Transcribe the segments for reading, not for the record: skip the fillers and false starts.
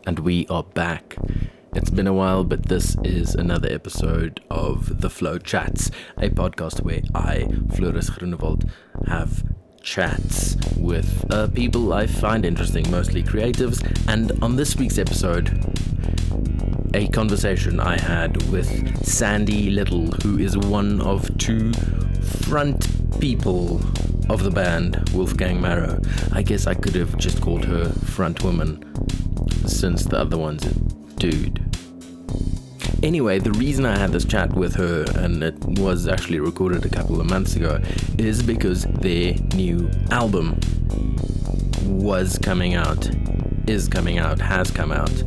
And we are back. It's been a while, but this is another episode of The Flow Chats, a podcast where I, Floris Groenewald, have chats with people I find interesting, mostly creatives. And on this week's episode, a conversation I had with Sandy Little, who is one of two front people of the band Wolfgang Marrow. I guess I could have just called her front woman, since the other one's a dude. Anyway, the reason I had this chat with her, and it was actually recorded a couple of months ago, is because their new album has come out.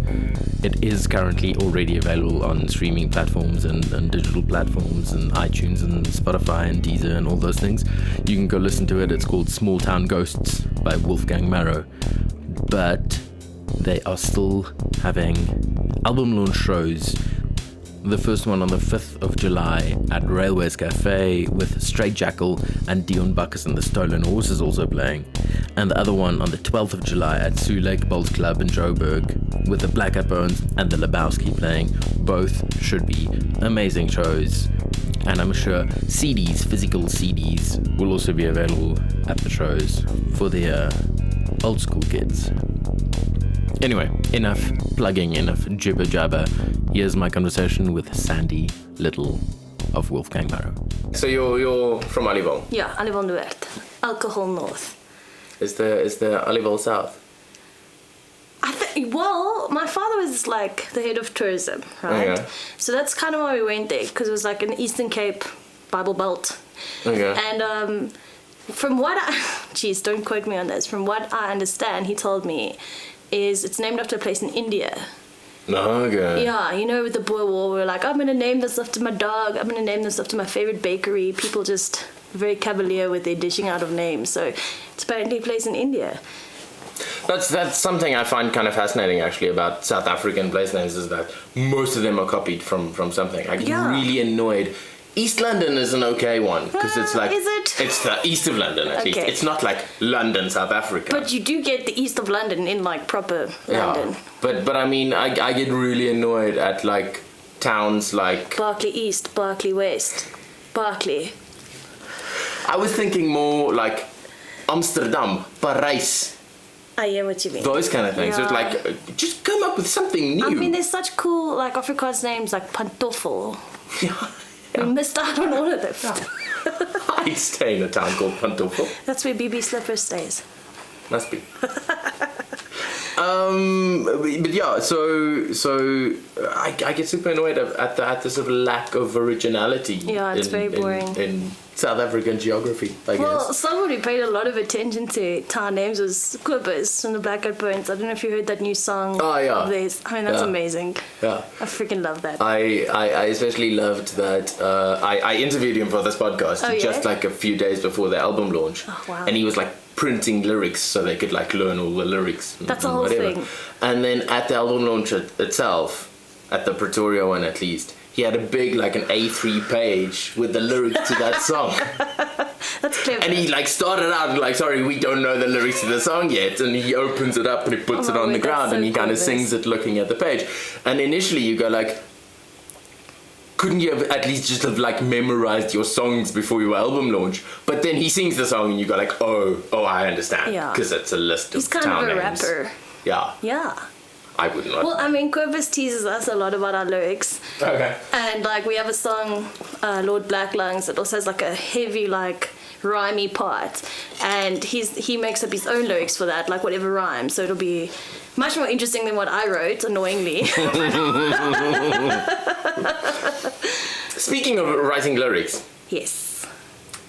It is currently already available on streaming platforms and digital platforms and iTunes and Spotify and Deezer and all those things. You can go listen to it. It's called Small Town Ghosts by Wolfgang Marrow. But they are still having album launch shows. The first one on the 5th of July at Railways Cafe with Straight Jackal and Dion Bacchus and the Stolen Horses also playing. And the other one on the 12th of July at Sioux Lake Bowls Club in Joburg with the Black Eyed Bones and the Lebowski playing. Both should be amazing shows. And I'm sure physical CDs, will also be available at the shows for the old school kids. Anyway, enough plugging, enough jibber jabber. Here's my conversation with Sandy Little of Wolfgang Marrow. So you're from Aliwal? Yeah, Aliwal Noord. Alcohol North. Is there Aliwal South? Well, my father was like the head of tourism, right? Okay. So that's kind of why we went there, because it was like an Eastern Cape Bible Belt. Okay. And from what don't quote me on this, from what I understand, he told me, is it's named after a place in India. Okay. Yeah, you know, with the Boer War, we're like, I'm going to name this after my dog, I'm going to name this after my favorite bakery. People just very cavalier with their dishing out of names. So it's apparently a place in India. That's something I find kind of fascinating, actually, about South African place names, is that most of them are copied from something. I get really annoyed. East London is an okay one, because it's like... Is it? It's the east of London, at least. It's not like London, South Africa. But you do get the east of London in, like, proper London. But I mean, I get really annoyed at, like, towns like... Berkeley East, Berkeley West, Berkeley. I was thinking more like Amsterdam, Parijs. I hear what you mean. Those kind of things. Yeah. So it's like, just come up with something new. I mean, there's such cool, like, Afrikaans names, like Pantoffel. Yeah. We missed out on all of them. Yeah. I stay in a town called Pantoffel. That's where BB Slipper stays. Must be. But yeah, so I get super annoyed at the sort of lack of originality. Yeah, it's very boring. In South African geography, I guess. Well, someone who paid a lot of attention to town names was Kobus from the Black Eyed Bones. I don't know if you heard that new song of theirs. I mean, that's amazing. Yeah. I freaking love that. I especially loved that. I interviewed him for this podcast just like a few days before the album launch. Oh, wow. And he was like printing lyrics so they could like learn all the lyrics. That's the whole thing. And then at the album launch itself, at the Pretoria one at least, he had a big, like an A3 page with the lyrics to that song. That's clever. And he like started out like, sorry, we don't know the lyrics to the song yet. And he opens it up and he puts it on the ground and he kind of sings it looking at the page. And initially you go like, couldn't you have at least just have like memorized your songs before your album launch? But then he sings the song and you go like, oh, I understand. Yeah. Because it's a list of town names. He's kind of a rapper. Yeah. Yeah. I would not. Well, I mean, Kobus teases us a lot about our lyrics. Okay. And, like, we have a song, Lord Black Lungs, that also has, like, a heavy, like, rhymey part. And he makes up his own lyrics for that, like, whatever rhymes. So it'll be much more interesting than what I wrote, annoyingly. Speaking of writing lyrics. Yes.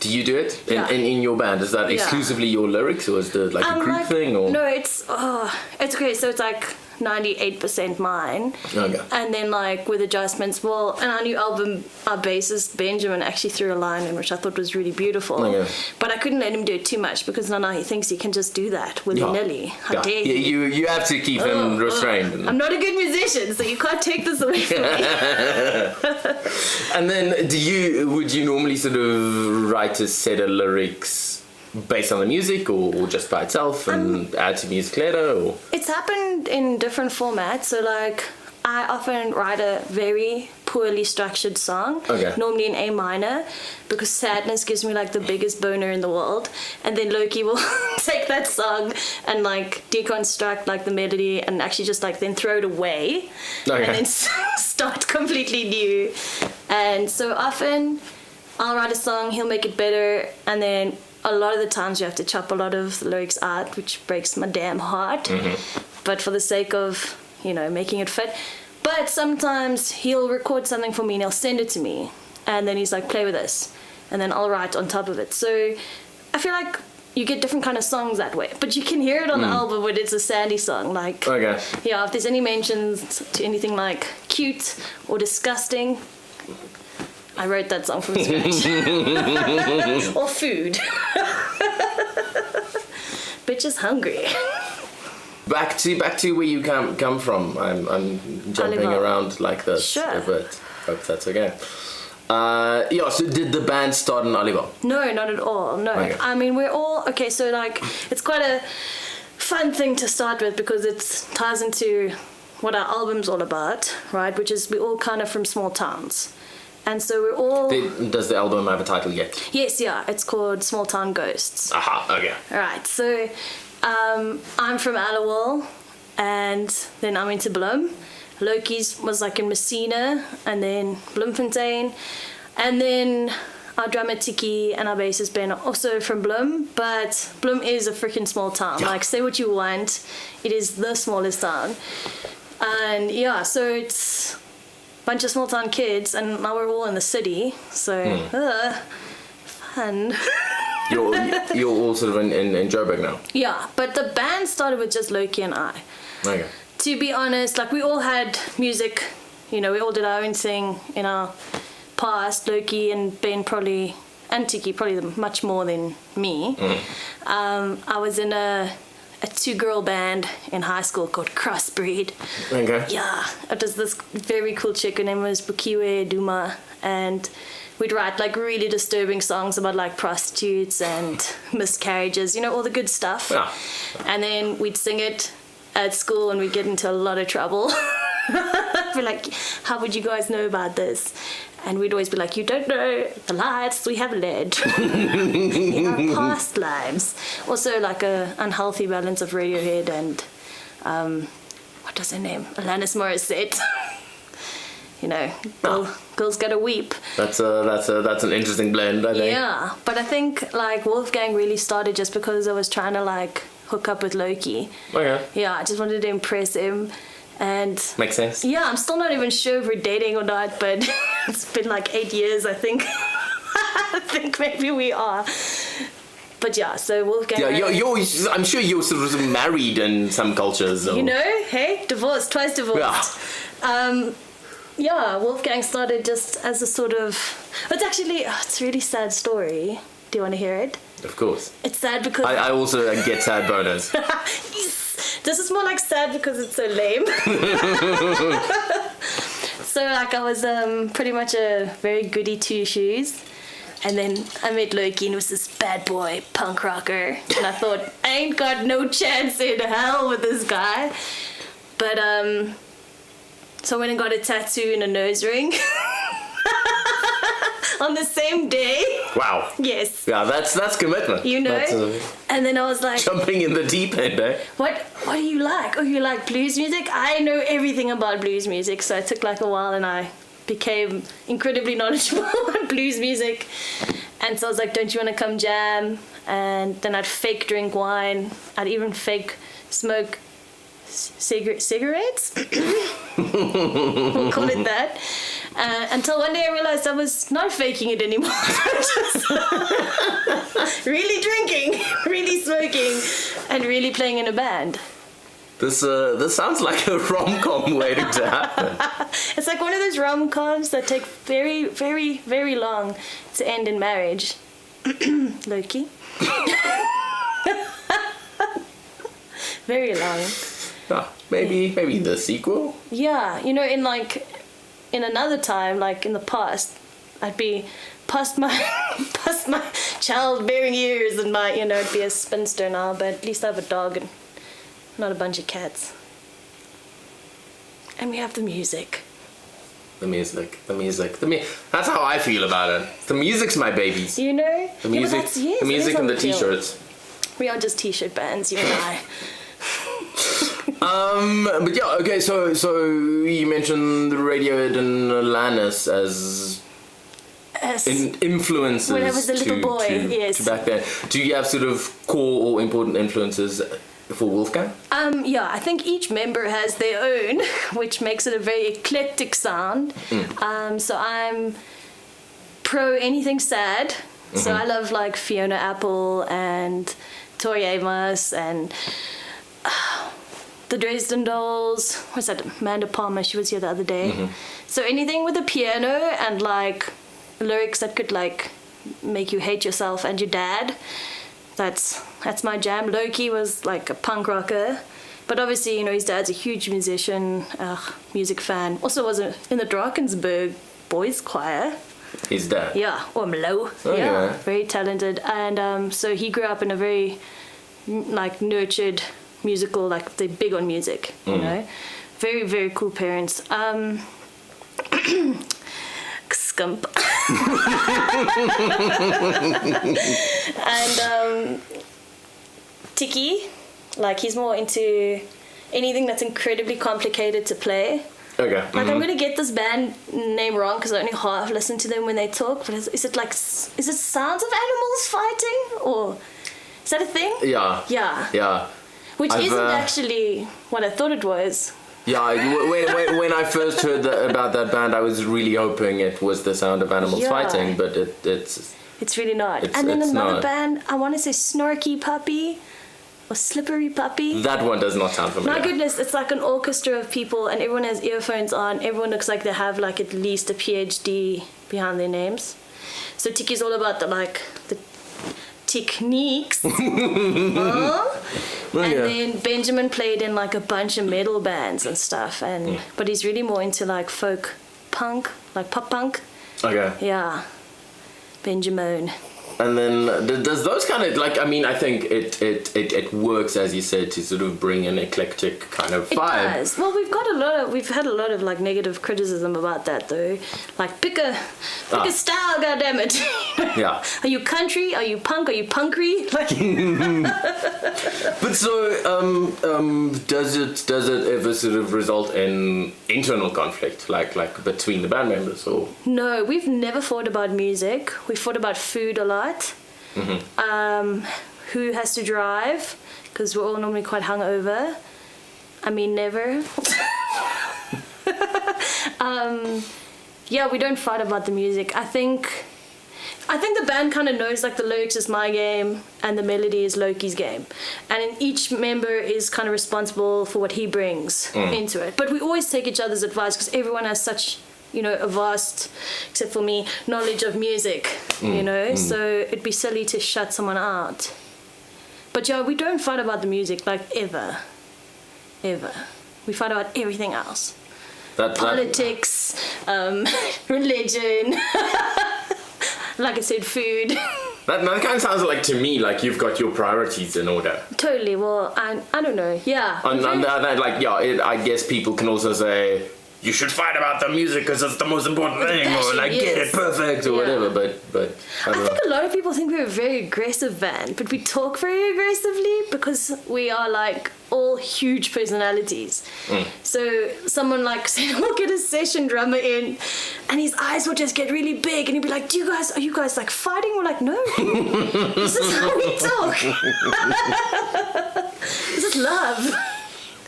Do you do it in your band? Is that exclusively your lyrics, or is there, like, a group thing? Or? No, it's okay. So it's, like, 98% mine. Okay. And then, like, with adjustments, well, in our new album, our bassist Benjamin actually threw a line in, which I thought was really beautiful. Okay. But I couldn't let him do it too much, because now he thinks he can just do that willy-nilly. How dare you? You have to keep him restrained. I'm not a good musician, so you can't take this away from me. And then would you normally sort of write a set of lyrics based on the music or just by itself and add to music later? Or? It's happened in different formats. So like I often write a very poorly structured song, normally in A minor, because sadness gives me like the biggest boner in the world, and then Loki will take that song and like deconstruct like the melody and actually just like then throw it away and then start completely new. And so often I'll write a song, he'll make it better, and then a lot of the times you have to chop a lot of the lyrics out, which breaks my damn heart. But for the sake of, you know, making it fit. But sometimes he'll record something for me and he'll send it to me, and then he's like, play with this, and then I'll write on top of it. So I feel like you get different kind of songs that way, but you can hear it on the album when it's a Sandy song. Like, yeah, if there's any mentions to anything like cute or disgusting, I wrote that song from scratch. Or food. Bitch is hungry. Back to where you come from. I'm jumping around like this. Sure. But hope that's okay. So did the band start in Oliver? No, not at all. No. Okay. I mean, we're all okay. So like, it's quite a fun thing to start with because it ties into what our album's all about, right? Which is we're all kind of from small towns. And so we're all... Does the album have a title yet? Yes, yeah. It's called Small Town Ghosts. Aha, okay. All right. So I'm from Allowal, and then I'm into Bloem. Loki's was like in Messina, and then Bloemfontein. And then our drummer Tiki and our bassist Ben are also from Bloem, but Bloem is a freaking small town. Yeah. Like, say what you want, it is the smallest town. And yeah, so it's... bunch of small town kids, and now we're all in the city, so fun. You're all sort of in Joburg now? Yeah, but the band started with just Loki and I. Okay. To be honest, like, we all had music, you know, we all did our own thing in our past. Loki and Ben probably, and Tiki probably much more than me. I was in a 2-girl band in high school called Crossbreed. Okay. Yeah, it was this very cool chick. Her name was Bukiwe Duma, and we'd write like really disturbing songs about like prostitutes and miscarriages, you know, all the good stuff. Yeah. And then we'd sing it at school and we'd get into a lot of trouble. We're like, how would you guys know about this? And we'd always be like, you don't know the lives we have led in our past lives. Also, like a unhealthy balance of Radiohead and, what was her name? Alanis Morissette. You know, girls gotta weep. That's an interesting blend, I think. Yeah, but I think like Wolfgang really started just because I was trying to like hook up with Loki. Okay. Yeah, I just wanted to impress him. And makes sense. Yeah, I'm still not even sure if we're dating or not, but it's been like 8 years, I think. I think maybe we are. But yeah, so Wolfgang... Yeah, I'm sure you're sort of married in some cultures. Or... You know, hey, divorced, twice divorced. Yeah. Wolfgang started just as a sort of... It's actually, it's a really sad story. Do you want to hear it? Of course. It's sad because... I also get sad boners. This is more like sad because it's so lame. So like I was pretty much a very goody two-shoes. And then I met Loki and was this bad boy punk rocker. And I thought, I ain't got no chance in hell with this guy. But so I went and got a tattoo and a nose ring. On the same day. Wow. Yes. Yeah, that's commitment. You know? And then I was like... Jumping in the deep end, eh? What do you like? Oh, you like blues music? I know everything about blues music. So it took like a while and I became incredibly knowledgeable on blues music. And so I was like, don't you want to come jam? And then I'd fake drink wine. I'd even fake smoke cigarettes? We'll call it that. Until one day I realized I was not faking it anymore. Really drinking, really smoking, and really playing in a band. This sounds like a rom-com waiting to happen. It's like one of those rom-coms that take very, very, very long to end in marriage. Loki. Very long. Maybe the sequel? Yeah, you know, in another time, like in the past, I'd be past my past my childbearing years and my, you know, be a spinster now, but at least I have a dog and not a bunch of cats. And we have the music. The music. That's how I feel about it. The music's my babies. You know? The music, the music and the t-shirts. We are just t-shirt bands, you and I. But yeah, okay, so you mentioned Radiohead and Alanis as influences when I was a little boy, yes. to back then. Do you have sort of core or important influences for Wolfgang? Yeah, I think each member has their own, which makes it a very eclectic sound. So I'm pro anything sad. So I love like Fiona Apple and Tori Amos and the Dresden Dolls. What's that? Amanda Palmer, she was here the other day. So anything with a piano and like lyrics that could like make you hate yourself and your dad. That's my jam. Loki was like a punk rocker, but obviously, you know, his dad's a huge musician, music fan. Also was in the Drakensberg boys choir. His dad? Yeah, or Mlo. Oh, yeah, very talented. And so he grew up in a very like nurtured musical, like they're big on music, you know. Very, very cool parents. Scump. And Tiki, like he's more into anything that's incredibly complicated to play. Okay. Like I'm gonna get this band name wrong because I only half listen to them when they talk. But is it sounds of animals fighting, or is that a thing? Yeah. Yeah. Yeah. Which isn't actually what I thought it was. Yeah, when I first heard about that band, I was really hoping it was the sound of animals fighting, but it's really not. And then another band, I want to say Snarky Puppy or Slippery Puppy. That one does not sound familiar. My goodness, it's like an orchestra of people and everyone has earphones on. Everyone looks like they have like at least a PhD behind their names. So Tiki's all about the techniques. And then Benjamin played in like a bunch of metal bands and stuff, and but he's really more into like folk punk, like pop punk. Okay. Yeah. Benjamin. And then does those kind of like, I mean, I think it works, as you said, to sort of bring an eclectic kind of vibe. It does. Well, we've had a lot of like negative criticism about that though. Like pick a style, goddammit. Yeah. Are you country? Are you punk? Are you punkery? Like. But so does it ever sort of result in internal conflict, like between the band members, or? No, we've never fought about music. We fought about food a lot. Who has to drive? Because we're all normally quite hungover. I mean, never. Yeah, we don't fight about the music. I think the band kind of knows like the lyrics is my game and the melody is Loki's game, and each member is kind of responsible for what he brings into it. But we always take each other's advice because everyone has such, you know, a vast, except for me, knowledge of music, you know, so it'd be silly to shut someone out. But yeah, we don't fight about the music, like, ever. We fight about everything else. Politics, religion, like I said, food. That kind of sounds like, to me, like you've got your priorities in order. Totally, well, I don't know, yeah. I guess people can also say, you should fight about the music because it's the most important thing, or like get it perfect or whatever. But I think a lot of people think we're a very aggressive band, but we talk very aggressively because we are like all huge personalities. So someone like said, we'll get a session drummer in, and his eyes will just get really big, and he'd be like, are you guys like fighting? We're like, no, this is how we talk. This is love.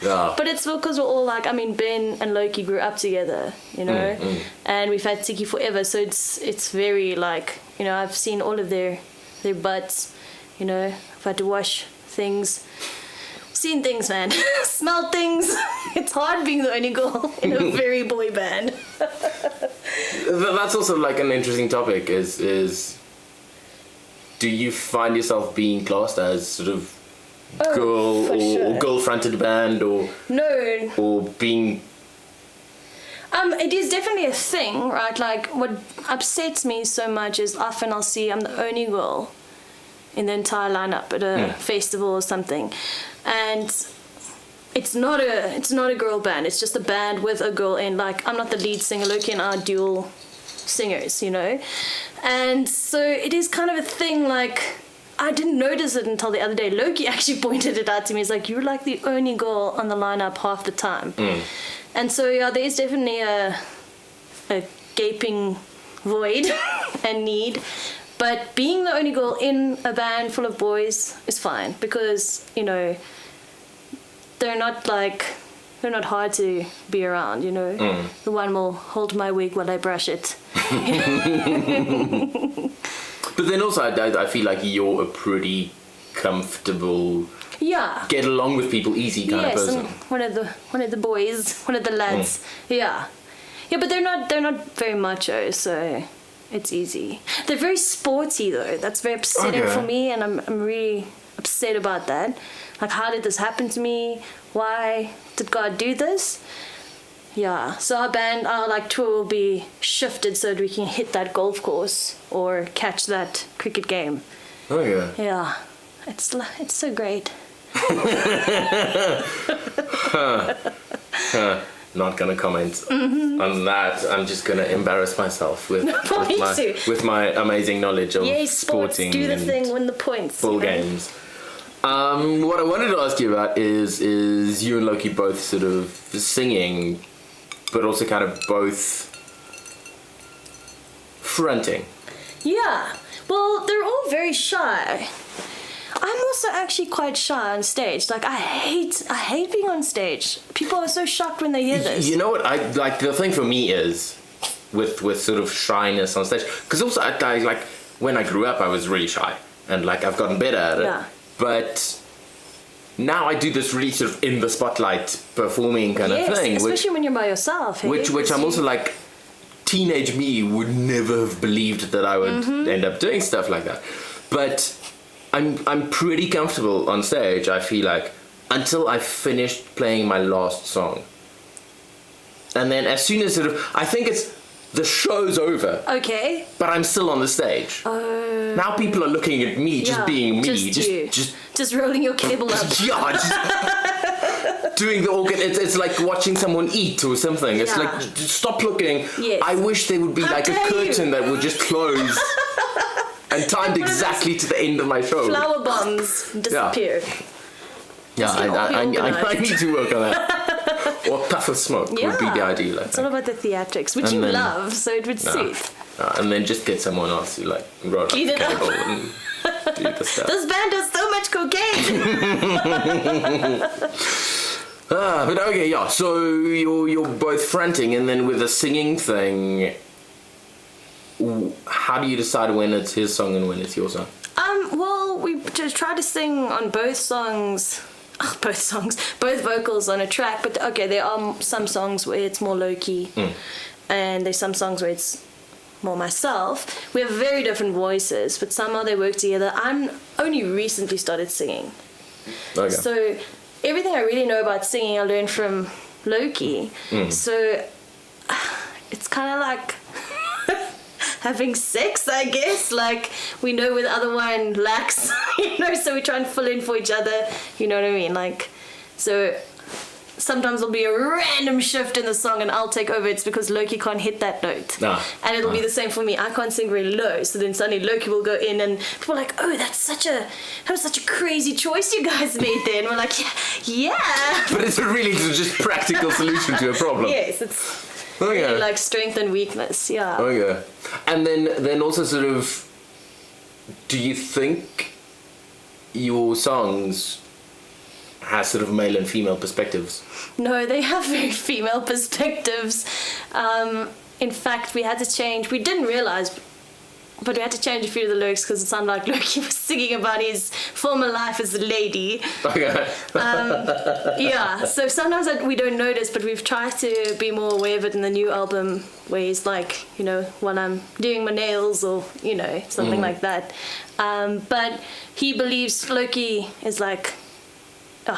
Yeah. But it's because we're all like, I mean, Ben and Loki grew up together, you know, and we've had Tiki forever, so it's very like, you know, I've seen all of their butts, you know, I've had to wash things, seen things, man, smelled things. It's hard being the only girl in a very boy band. That's also like an interesting topic. Is do you find yourself being classed as sort of girl or girl-fronted band, or no, or being? It is definitely a thing, right? Like, what upsets me so much is often I'll see I'm the only girl in the entire lineup at a festival or something, and it's not a girl band. It's just a band with a girl in. Like, I'm not the lead singer. Loki and I are dual singers, you know, and so it is kind of a thing. Like, I didn't notice it until the other day. Loki actually pointed it out to me. He's like, "You're like the only girl on the lineup half the time." And so, yeah, there's definitely a gaping void and need. But being the only girl in a band full of boys is fine because, you know, they're not hard to be around, you know. The one will hold my wig while I brush it. But then also, I feel like you're a pretty comfortable... Yeah. Get along with people easy kind of person. Yes, one of the boys, one of the lads. Yeah, but they're not very macho, so it's easy. They're very sporty though. That's very upsetting for me, and I'm really upset about that. Like, how did this happen to me? Why did God do this? Yeah. So our tour will be shifted so that we can hit that golf course or catch that cricket game. Oh yeah. Yeah. It's so great. Not gonna comment on that. I'm just gonna embarrass myself with my amazing knowledge of sporting. Do the thing, win the points. Full games. What I wanted to ask you about is you and Loki both sort of singing, but also kind of both fronting. Yeah. Well, they're all very shy. I'm also actually quite shy on stage. Like, I hate being on stage. People are so shocked when they hear this. You know what? I like the thing for me is with sort of shyness on stage, because also I like when I grew up I was really shy, and like I've gotten better at it. Yeah. But now I do this really sort of in the spotlight performing kind of thing, especially when you're by yourself. Hey? Which I'm also like, teenage me would never have believed that I would end up doing stuff like that. But I'm pretty comfortable on stage, I feel like, until I finished playing my last song. And then as soon as I think it's, the show's over. Okay. But I'm still on the stage. Oh. Now people are looking at me, just being me. Just rolling your cable up. Yeah, just doing the organ. It's like watching someone eat or something. It's like, just stop looking. Yes. I wish there would be like a curtain that would just close. And timed exactly to the end of my show. Flower bombs disappear. Yeah, I need to work on that. Or puff of smoke would be the ideal. It's all about the theatrics, which you love, so it would suit. And then just get someone else to like roll up the cable and do the stuff. This band does so much cocaine. But okay, yeah. So you're both fronting, and then with the singing thing, how do you decide when it's his song and when it's your song? Well, we just try to sing on both vocals on a track, but okay, there are some songs where it's more low-key, and there's some songs where it's more myself. We have very different voices, but somehow they work together. I'm only recently started singing. Okay. So everything I really know about singing I learned from Loki. So it's kind of like having sex, I guess. Like, we know where the other one lacks, you know, so we try and fill in for each other, you know what I mean? Like, so sometimes there'll be a random shift in the song and I'll take over. It's because Loki can't hit that note. And it'll be the same for me. I can't sing very low, so then suddenly Loki will go in and people are like, oh, that was such a crazy choice you guys made there. And we're like, yeah. But it's a really just practical solution to a problem. Yes, it's really like strength and weakness, yeah. Okay. And then also sort of, do you think your songs have sort of male and female perspectives? No, they have very female perspectives. In fact, we had to change, we didn't realize, but we had to change a few of the lyrics because it sounded like Loki was singing about his former life as a lady. Okay. Yeah, so sometimes we don't notice, but we've tried to be more aware of it in the new album where he's like, you know, when I'm doing my nails or, you know, something like that. But he believes Loki is like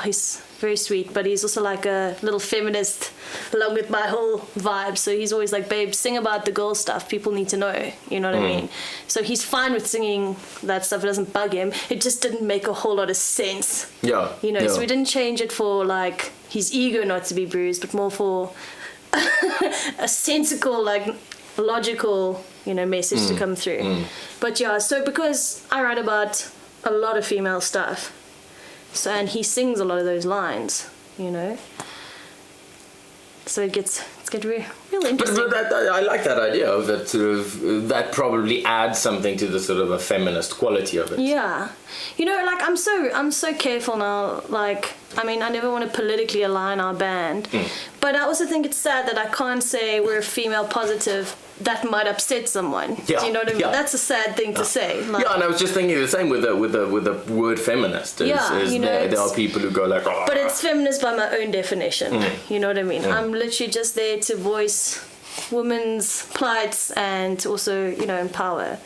he's very sweet, but he's also like a little feminist along with my whole vibe. So he's always like, babe, sing about the girl stuff. People need to know, you know what I mean? So he's fine with singing that stuff. It doesn't bug him. It just didn't make a whole lot of sense. Yeah. You know, yeah. so we didn't change it for like his ego not to be bruised, but more for a sensical, like logical, you know, message to come through. But yeah, so because I write about a lot of female stuff, so, and he sings a lot of those lines, you know. So it's real interesting. But I like that idea of that sort of, that probably adds something to the sort of a feminist quality of it. Yeah. You know, like I'm so careful now, like, I mean, I never want to politically align our band, but I also think it's sad that I can't say we're female positive. That might upset someone. Yeah, Do you know what I mean? yeah. That's a sad thing to say. Like, Yeah, and I was just thinking the same with the word feminist. You know, there are people who go like, oh. But it's feminist by my own definition. You know what I mean? I'm literally just there to voice women's plights and also, you know, empower.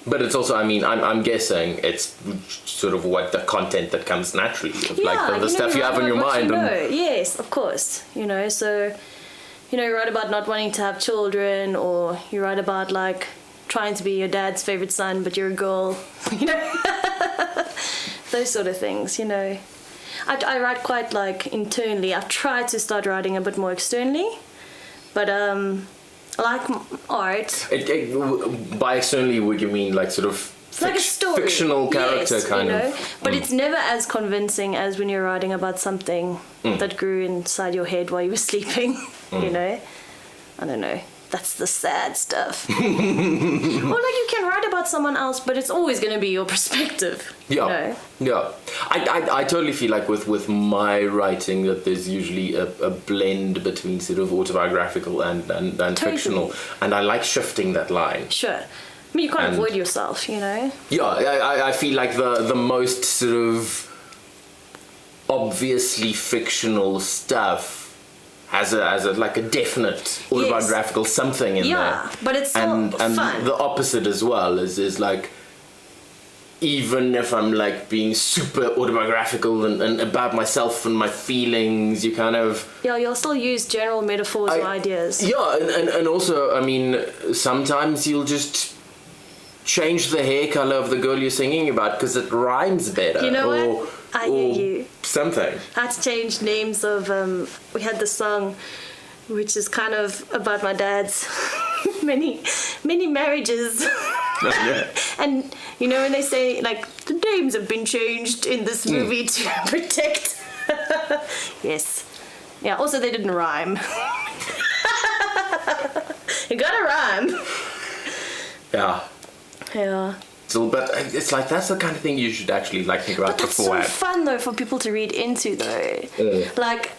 But it's also, I mean, I'm guessing it's sort of what the content that comes naturally, like the stuff you have on your mind. Yes, of course. You know, so, you know, you write about not wanting to have children, or you write about like trying to be your dad's favorite son, but you're a girl. You know, those sort of things. You know, I write quite like internally. I've tried to start writing a bit more externally, but like art. By externally, would you mean like sort of like a story, fictional character, yes, kind you know? of? But it's never as convincing as when you're writing about something that grew inside your head while you were sleeping. You know, I don't know. That's the sad stuff. Or like you can write about someone else, but it's always going to be your perspective. Yeah, you know? yeah. I totally feel like with my writing that there's usually a blend between sort of autobiographical and Totally. fictional, and I like shifting that line. Sure. I mean, you can't avoid yourself, you know? Yeah, I feel like the most sort of obviously fictional stuff has a like a definite autobiographical something in there. Yeah, but it's still and fun. The opposite as well is like, even if I'm like being super autobiographical and about myself and my feelings, you kind of... Yeah, you'll still use general metaphors or ideas. Yeah, and also, I mean, sometimes you'll just change the hair color of the girl you're singing about because it rhymes better. You know what? I hear you. Something. I had to change names of... we had the song, which is kind of about my dad's many marriages. Yeah. And you know when they say like the names have been changed in this movie to protect. Yes. Yeah. Also, they didn't rhyme. You gotta rhyme. Yeah. Yeah. So, but it's like that's the kind of thing you should actually like think about But that's beforehand. so fun though for people to read into though. Like,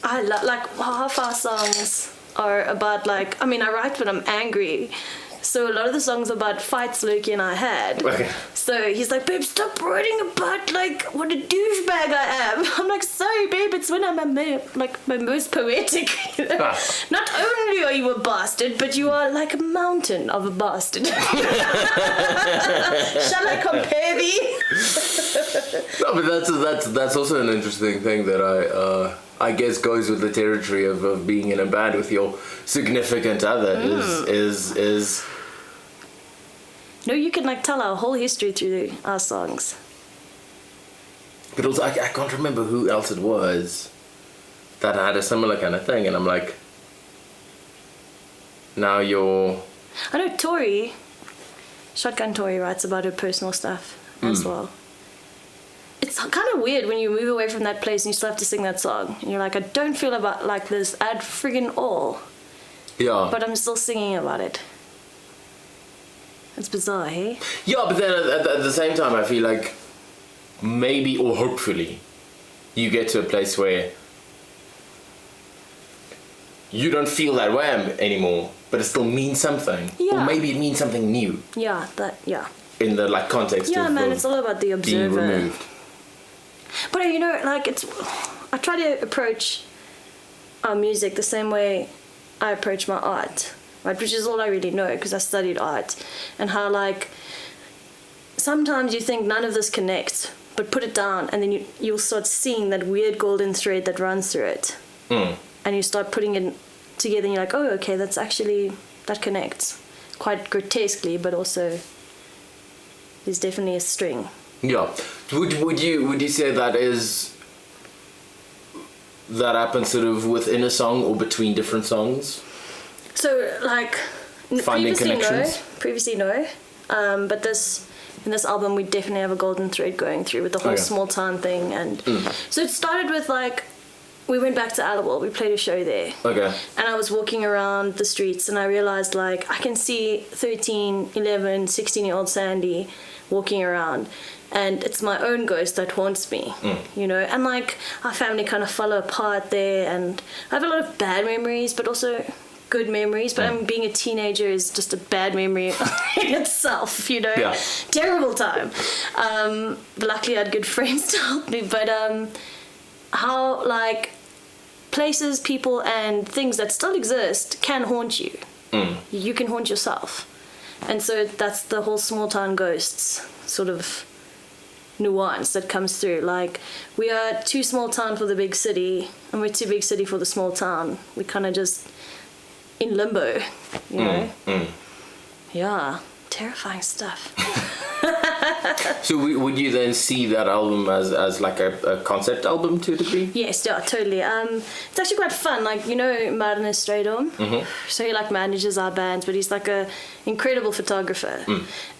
I like half our songs are about like, I mean, I write when I'm angry. So a lot of the songs are about fights Loki and I had. Okay. So he's like, babe, stop writing about like what a douchebag I am. I'm like, sorry, babe, it's when I'm my most poetic. You know? Not only are you a bastard, but you are like a mountain of a bastard. Shall I compare thee? No, but that's also an interesting thing that I guess goes with the territory of being in a band with your significant other is No, you can like tell our whole history through our songs. But also I can't remember who else it was that had a similar kind of thing, and I'm like, now you're... I know Tori, Shotgun Tori, writes about her personal stuff as well. It's kind of weird when you move away from that place and you still have to sing that song. And you're like, I don't feel about like this at friggin' all. Yeah. But I'm still singing about it. It's bizarre, hey? Yeah, but then at the same time I feel like maybe or hopefully you get to a place where you don't feel that way anymore, but it still means something. Yeah. Or maybe it means something new. Yeah, In the like context Yeah, of man, it's all about the being observer. removed. But you know, like I try to approach our music the same way I approach my art, right? Which is all I really know because I studied art, and how like sometimes you think none of this connects, but put it down, and then you'll start seeing that weird golden thread that runs through it. And you start putting it together, and you're like, oh, okay, that connects quite grotesquely, but also there's definitely a string. Yeah. Would you say that happens sort of within a song or between different songs? So like finding connections? Previously no. But in this album we definitely have a golden thread going through with the whole small town thing, and so it started with like we went back to Aliwal, we played a show there. Okay. And I was walking around the streets and I realized like I can see 13, 11, 16-year-old Sandy walking around, and it's my own ghost that haunts me, you know, and like our family kind of fell apart there, and I have a lot of bad memories but also good memories, but being a teenager is just a bad memory in itself, you know. Yeah. Terrible time. But luckily I had good friends to help me, but how like places, people and things that still exist can haunt you. You can haunt yourself. And so that's the whole small town ghosts sort of nuance that comes through. Like, we are too small town for the big city, and we're too big city for the small town. We kind of just in limbo, you know? Yeah, terrifying stuff. So would you then see that album as like a concept album to a degree? Yes, yeah, totally. It's actually quite fun. Like, you know, Martin Stradom? So he like manages our bands, but he's like a incredible photographer.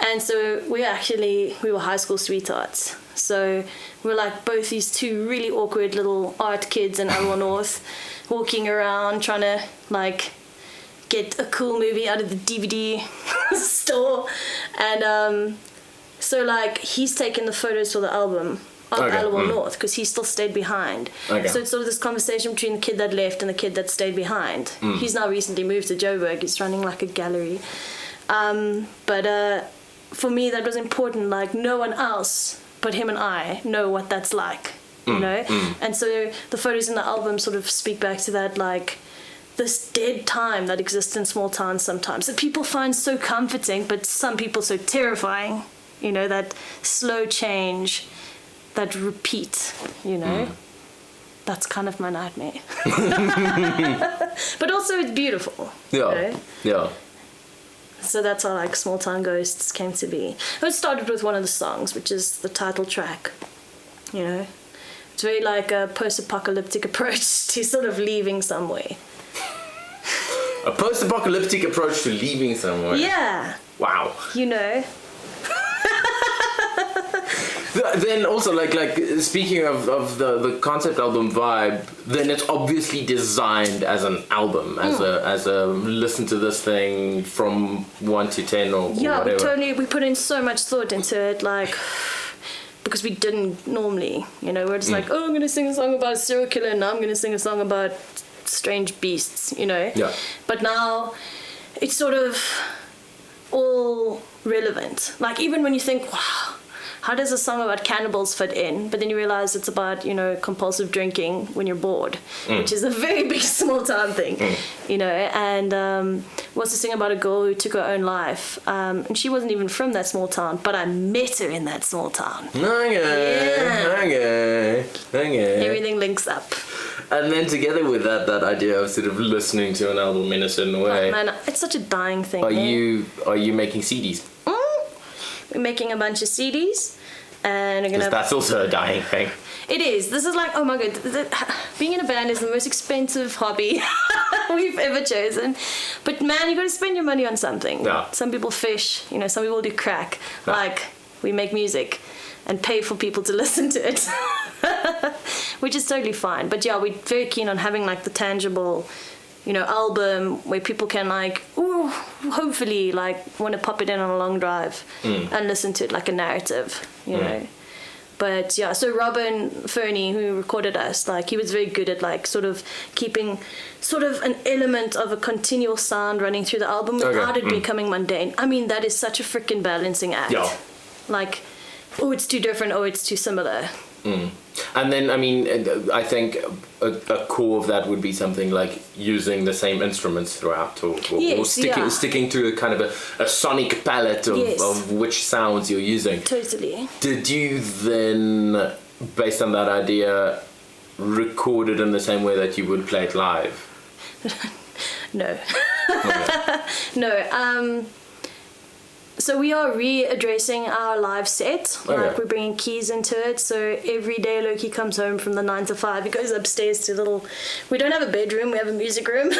And so we were high school sweethearts. So we're like both these two really awkward little art kids in Aliwal North, walking around trying to like get a cool movie out of the DVD store. And so like he's taken the photos for the album of Aliwal North because he still stayed behind. So it's sort of this conversation between the kid that left and the kid that stayed behind. He's now recently moved to Joburg. He's running like a gallery. But for me that was important. Like, no one else but him and I know what that's like, you know? And so the photos in the album sort of speak back to that, like, this dead time that exists in small towns sometimes that people find so comforting, but some people so terrifying. You know, that slow change, that repeat, you know. That's kind of my nightmare. But also it's beautiful. Yeah. You know? Yeah. So that's how like Small Town Ghosts came to be. It started with one of the songs, which is the title track. You know, it's very like a post-apocalyptic approach to sort of leaving somewhere. A post-apocalyptic approach to leaving somewhere. Yeah. Wow. You know. Then also like speaking of the concept album vibe, then it's obviously designed as an album, as a listen to this thing from 1 to 10 or whatever. We put in so much thought into it, like, because we didn't normally, you know, we're just like, oh, I'm gonna sing a song about a serial killer, and now I'm gonna sing a song about strange beasts, you know. Yeah. But now it's sort of all relevant. Like, even when you think, wow, how does a song about cannibals fit in? But then you realize it's about, you know, compulsive drinking when you're bored, which is a very big small town thing, you know. And what's the song about a girl who took her own life? And she wasn't even from that small town, but I met her in that small town. Okay. Everything links up. And then together with that idea of sort of listening to an album in a certain way. Oh, man, it's such a dying thing. Are you making CDs? We're making a bunch of CDs, and we're gonna. That's also a dying thing. It is. This is like, oh my god, being in a band is the most expensive hobby we've ever chosen. But man, you got to spend your money on something. Yeah. Some people fish, you know. Some people do crack. Yeah. Like, we make music and pay for people to listen to it, which is totally fine. But yeah, we're very keen on having like the tangible, you know, album where people can like, hopefully like want to pop it in on a long drive and listen to it like a narrative, you know. But yeah, so Robin Fernie, who recorded us, like, he was very good at like sort of keeping sort of an element of a continual sound running through the album without it becoming mundane. I mean, that is such a freaking balancing act. Yeah. Like, oh, it's too different, oh, it's too similar. And then, I mean, I think a core of that would be something like using the same instruments throughout, or sticking to a kind of a sonic palette of which sounds you're using. Totally. Did you then, based on that idea, record it in the same way that you would play it live? No. No. So we are readdressing our live set. Like we're bringing keys into it. So every day Loki comes home from the 9 to 5. He goes upstairs to we don't have a bedroom, we have a music room.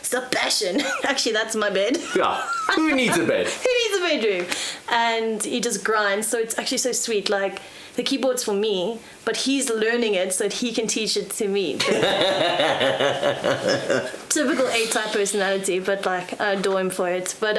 Stop passion. Actually, that's my bed. Yeah. Who needs a bed? Who needs a bedroom? And he just grinds. So it's actually so sweet. Like, the keyboard's for me, but he's learning it so that he can teach it to me. Typical A-type personality, but like I adore him for it. But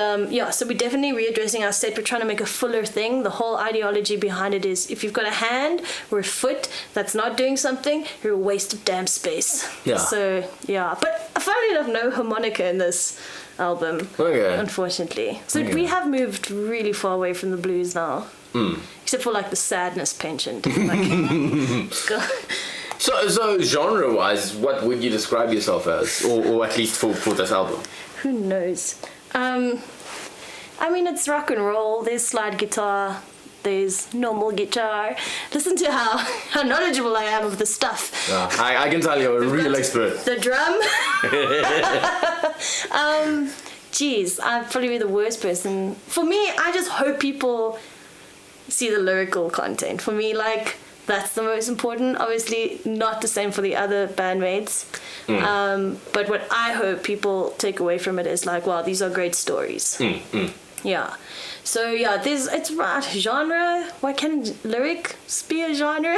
so we're definitely readdressing our set. We're trying to make a fuller thing. The whole ideology behind it is if you've got a hand or a foot that's not doing something, you're a waste of damn space. Yeah. So yeah, but funnily enough, no harmonica in this album, unfortunately. So we have moved really far away from the blues now. Except for like the sadness penchant. So genre-wise, what would you describe yourself as, or at least for this album? Who knows? I mean, it's rock and roll. There's slide guitar. There's normal guitar. Listen to how knowledgeable I am of the stuff. I can tell you're a real expert. The drum. Geez, I'd probably be the worst person. For me, I just hope people see the lyrical content. For me, like, that's the most important. Obviously not the same for the other bandmates. But what I hope people take away from it is like, wow, these are great stories. Yeah. So yeah, it's right genre. Why can't lyrics be a genre?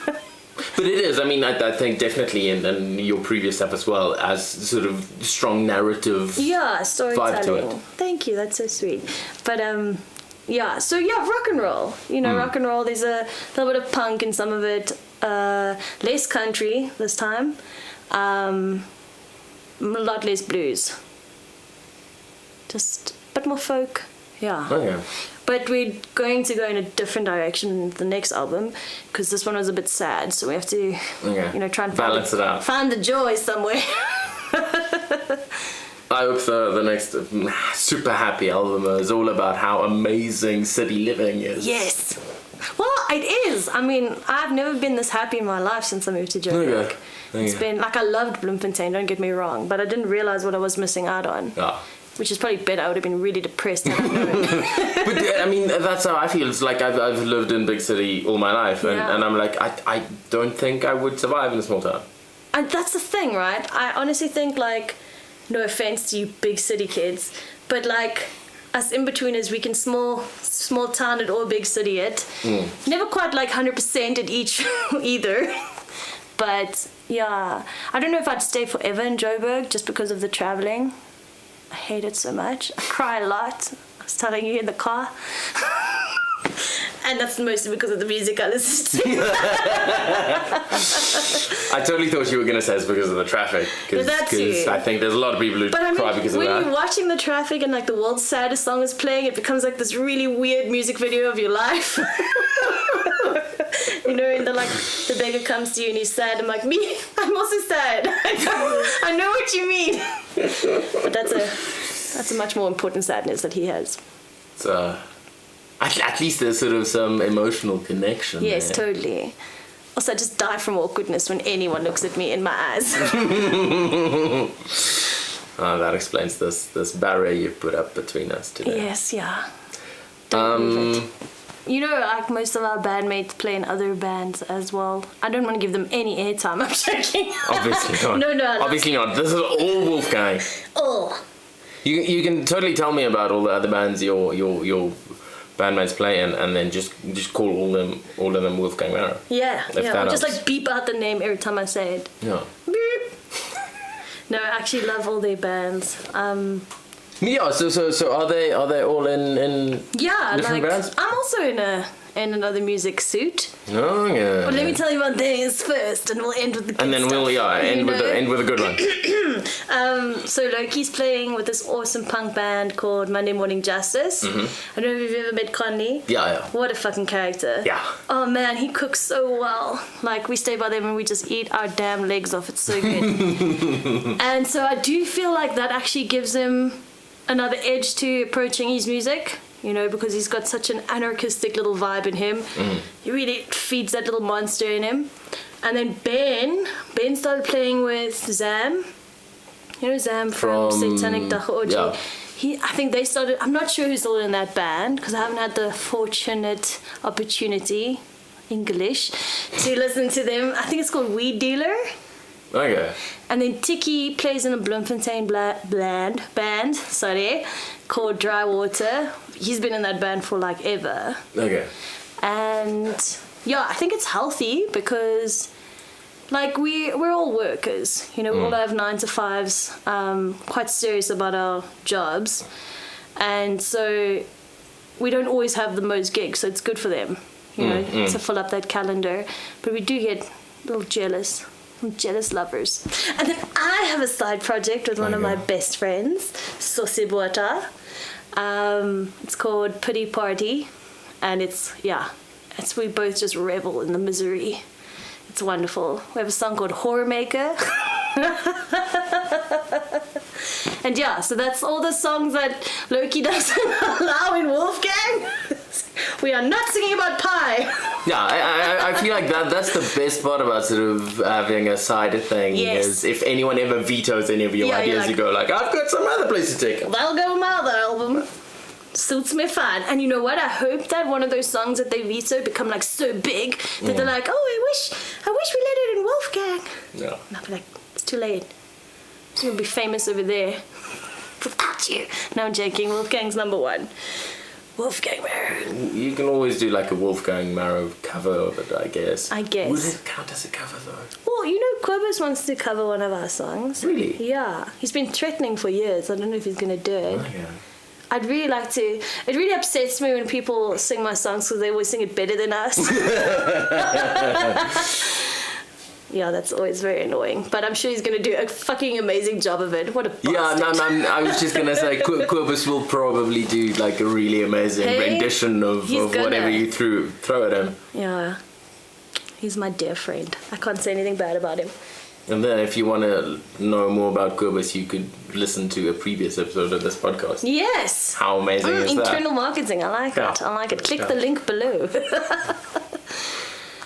But it is. I mean, I think definitely in your previous stuff as well, as sort of strong narrative storytelling. Vibe to it. Thank you, that's so sweet. But rock and roll. Rock and roll, there's a little bit of punk in some of it, less country this time, a lot less blues, just a bit more folk. But we're going to go in a different direction in the next album, because this one was a bit sad, so we have to try and balance it out, find the joy somewhere. I hope the next super happy album is all about how amazing city living is. Yes. Well, it is. I mean, I've never been this happy in my life since I moved to Joburg. It's been, like, I loved Bloemfontein, don't get me wrong, but I didn't realize what I was missing out on. Which is probably better. I would have been really depressed had I known. But I mean, that's how I feel. It's like I've lived in big city all my life, and I'm like, I don't think I would survive in a small town. And that's the thing, right? I honestly think, like, no offense to you big city kids, but like us in-betweeners, we can small town it or big city it. Never quite like 100% at each either. But yeah, I don't know if I'd stay forever in Joburg just because of the traveling. I hate it so much. I cry a lot. I was telling you in the car. And that's mostly because of the music I listen to. I totally thought you were going to say it's because of the traffic. Because I think there's a lot of people who cry because of that. When you're watching the traffic and like the world's saddest song is playing, it becomes like this really weird music video of your life. And the beggar comes to you and he's sad. I'm like, me? I'm also sad. I know what you mean. But that's a much more important sadness that he has. At least there's sort of some emotional connection. Yes, there. Totally. Also, I just die from awkwardness when anyone looks at me in my eyes. That explains this barrier you put up between us today. Yes, yeah. Don't like most of our bandmates play in other bands as well. I don't want to give them any airtime. I'm joking. Obviously not. No. Obviously not. This is all Wolfgang. Oh. You can totally tell me about all the other bands your bandmates play in, and then just call all of them Wolfgang Marrow. Yeah. Or just like beep out the name every time I say it. Yeah. Beep. No, I actually love all their bands. Yeah, so are they all in Yeah, different like bands? I'm also in another music suit. Oh yeah. But let me tell you about theirs first, and we'll end with the good And then stuff, end with a good one. So Loki's playing with this awesome punk band called Monday Morning Justice. Mm-hmm. I don't know if you've ever met Conley. Yeah. What a fucking character. Yeah. Oh man, he cooks so well. Like, we stay by them and we just eat our damn legs off. It's so good. And so I do feel like that actually gives him another edge to approaching his music. You know, because he's got such an anarchistic little vibe in him. He really feeds that little monster in him. And then Ben started playing with Zam. You know Zam from Satanic Dachoji? Yeah. I think they started, I'm not sure who's still in that band, because I haven't had the fortunate opportunity, English, to listen to them. I think it's called Weed Dealer. Okay. And then Tiki plays in a Bloemfontein band, called Dry Water. He's been in that band for like ever. Okay. And yeah, I think it's healthy because like we're all workers, you know, we all have 9 to 5s, quite serious about our jobs. And so we don't always have the most gigs, so it's good for them, you know, to fill up that calendar. But we do get a little jealous. I'm jealous lovers. And then I have a side project with one of my best friends, Sosibota. It's called Pity Party, and we both just revel in the misery. It's wonderful. We have a song called Horror Maker. And yeah, so that's all the songs that Loki doesn't allow in Wolfgang. We are not singing about pie. Yeah, I feel like that's the best part about sort of having a side thing. Yes. Is if anyone ever vetoes any of your ideas, you go like, I've got some other place to take it. They'll go with my other album. Suits me fine. And you know what? I hope that one of those songs that they veto become like so big that they're like, oh, I wish we let it in Wolfgang. Yeah. And I'll be like, it's too late. It's gonna be famous over there without you. No, I'm joking. Wolfgang's number one. Wolfgang Marrow. You can always do like a Wolfgang Marrow cover of it, I guess. Would it count as a cover though? Well, you know, Quibus wants to cover one of our songs. Really? Yeah. He's been threatening for years. I don't know if he's gonna do it. Oh, yeah. I'd really like to. It really upsets me when people sing my songs because they always sing it better than us. Yeah, that's always very annoying. But I'm sure he's going to do a fucking amazing job of it. What a bastard. Yeah, I was just going to say, Quibus will probably do like a really amazing rendition of whatever you throw at him. Yeah. He's my dear friend. I can't say anything bad about him. And then if you want to know more about Quibus, you could listen to a previous episode of this podcast. Yes. How amazing is that? Internal marketing. I like it. I like it. Click the link below.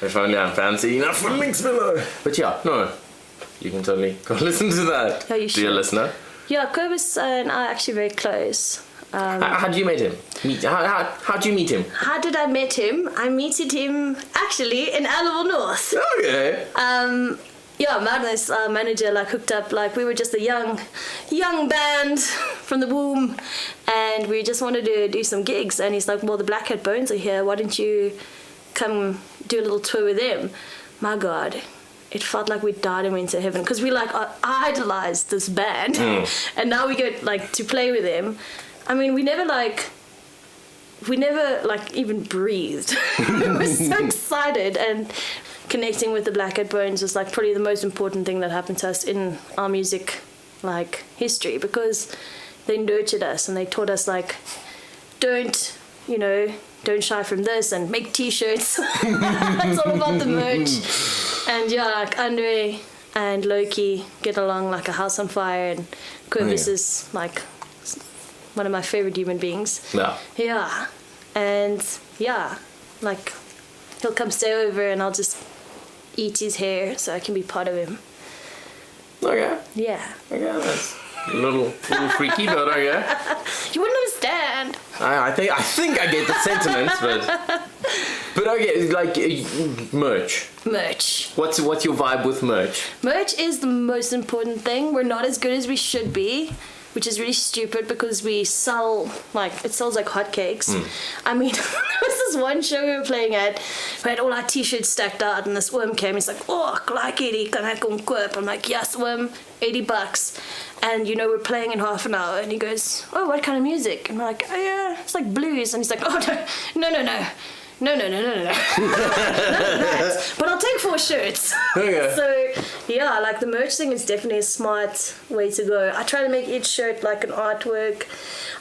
If only I'm fancy enough for links below. But yeah, no. You can totally go listen to that, Yeah, you should. dear listener. Yeah, Quibus and I are actually very close. How did you meet him? How'd you meet him? How did I meet him? I meted him actually in Aliwal North. Okay. Yeah, Madness, our manager, like hooked up. Like we were just a young band from the womb, and we just wanted to do some gigs. And he's like, "Well, the Black Hat Bones are here. Why don't you come do a little tour with them?" My God, it felt like we died and went to heaven because we like idolized this band, and now we get like to play with them. I mean, we never even breathed. We were so excited, and connecting with the Black Hat Bones was like probably the most important thing that happened to us in our music like history, because they nurtured us and they taught us like don't shy from this and make t-shirts. It's all about the merch. And yeah, like Andre and Loki get along like a house on fire, and Quibus is like one of my favorite human beings. Yeah. And yeah, like he'll come stay over and I'll just eat his hair so I can be part of him. Okay. Yeah. Okay, that's a little freaky, but okay. You wouldn't understand. I think I get the sentiments, but okay, like merch. Merch. What's your vibe with merch? Merch is the most important thing. We're not as good as we should be, which is really stupid because we sell, like, it sells like hotcakes. I mean, there was this one show we were playing at. We had all our t-shirts stacked out, and this worm came. He's like, "Oh, like hierdie, kan ek kom koop?" I'm like, "Yes, worm, $80." And we're playing in half an hour. And he goes, "Oh, what kind of music?" And we're like, "Oh yeah, it's like blues." And he's like, "Oh no. No. None of that. But I'll take 4 shirts." Okay. So, yeah, like the merch thing is definitely a smart way to go. I try to make each shirt like an artwork.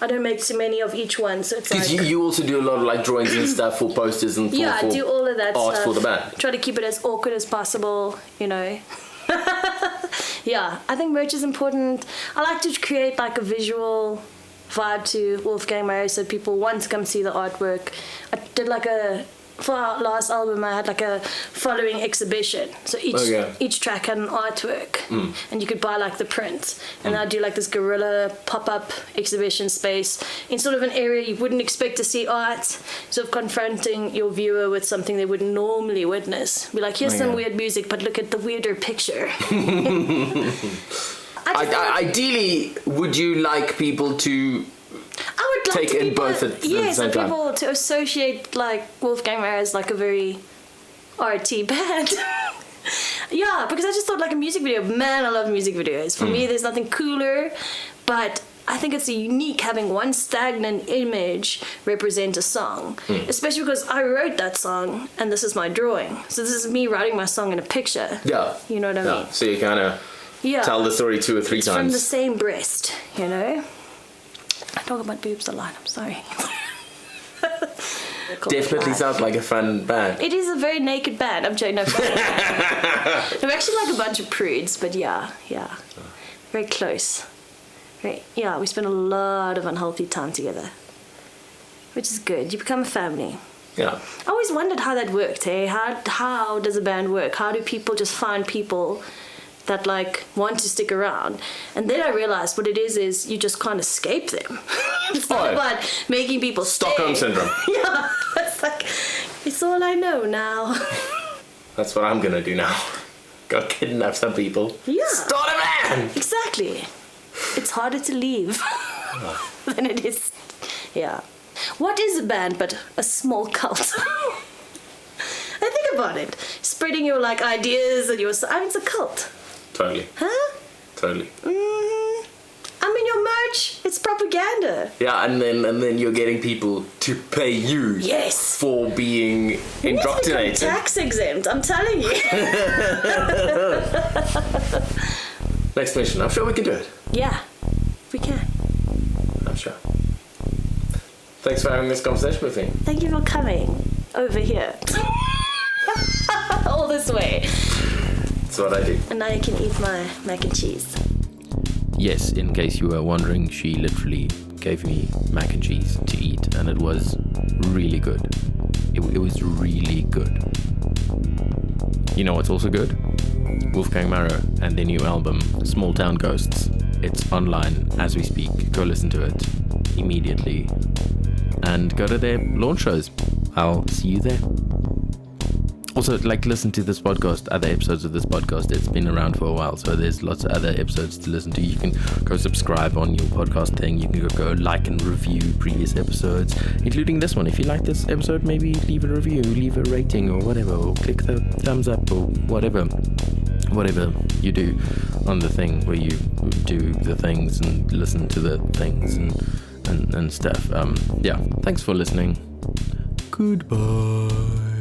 I don't make too many of each one, so it's like... Because you also do a lot of like drawings and stuff for posters and for, yeah, I do all of that art stuff. for the band. Try to keep it as awkward as possible, Yeah, I think merch is important. I like to create like a visual vibe to Wolfgang Marrow, so people want to come see the artwork. I did for our last album, I had like a following exhibition. So each track had an artwork, and you could buy like the print. And I'd do like this guerrilla pop-up exhibition space in sort of an area you wouldn't expect to see art, sort of confronting your viewer with something they wouldn't normally witness. Be like, here's some weird music, but look at the weirder picture. Ideally, would you like people to I would like take in both at the same time? Yes, people to associate like Wolfgang Marrow as like a very arty band. Yeah, because I just thought like a music video, man, I love music videos. For me, there's nothing cooler, but I think it's unique having one stagnant image represent a song, especially because I wrote that song and this is my drawing. So this is me writing my song in a picture. Yeah. You know what I mean? So you kind of tell the story 2 or 3 times. From the same breast, I talk about boobs a lot, I'm sorry. Definitely sounds like a fun band. It is a very naked band. I'm joking. No, we're actually like a bunch of prudes, but yeah. Very close. We spend a lot of unhealthy time together, which is good. You become a family. Yeah. I always wondered how that worked, hey? How does a band work? How do people just find people that like want to stick around? And then I realized what it is you just can't escape them. It's not about making people Stockholm stay. syndrome. Yeah, it's like, it's all I know now. That's what I'm gonna do now. Go kidnap some people. Yeah. Start a band! Exactly. It's harder to leave than it is. Yeah. What is a band but a small cult? I think about it. Spreading your like ideas and it's a cult. Totally. Huh? Totally. Your merch, it's propaganda. Yeah, and then you're getting people to pay you for being indoctrinated. Tax exempt, I'm telling you. Next mission. I'm sure we can do it. Yeah, we can. I'm sure. Thanks for having this conversation with me. Thank you for coming over here. All this way. That's what I do. And now you can eat my mac and cheese. Yes, in case you were wondering, she literally gave me mac and cheese to eat, and it was really good. It was really good. You know what's also good? Wolfgang Marrow and their new album, Small Town Ghosts. It's online as we speak. Go listen to it immediately. And go to their launch shows. I'll see you there. Also, listen to this podcast, other episodes of this podcast. It's been around for a while, so there's lots of other episodes to listen to. You can go subscribe on your podcast thing. You can go like and review previous episodes, including this one. If you like this episode, maybe leave a review, leave a rating or whatever, or click the thumbs up or whatever you do on the thing where you do the things and listen to the things and stuff. Thanks for listening. Goodbye.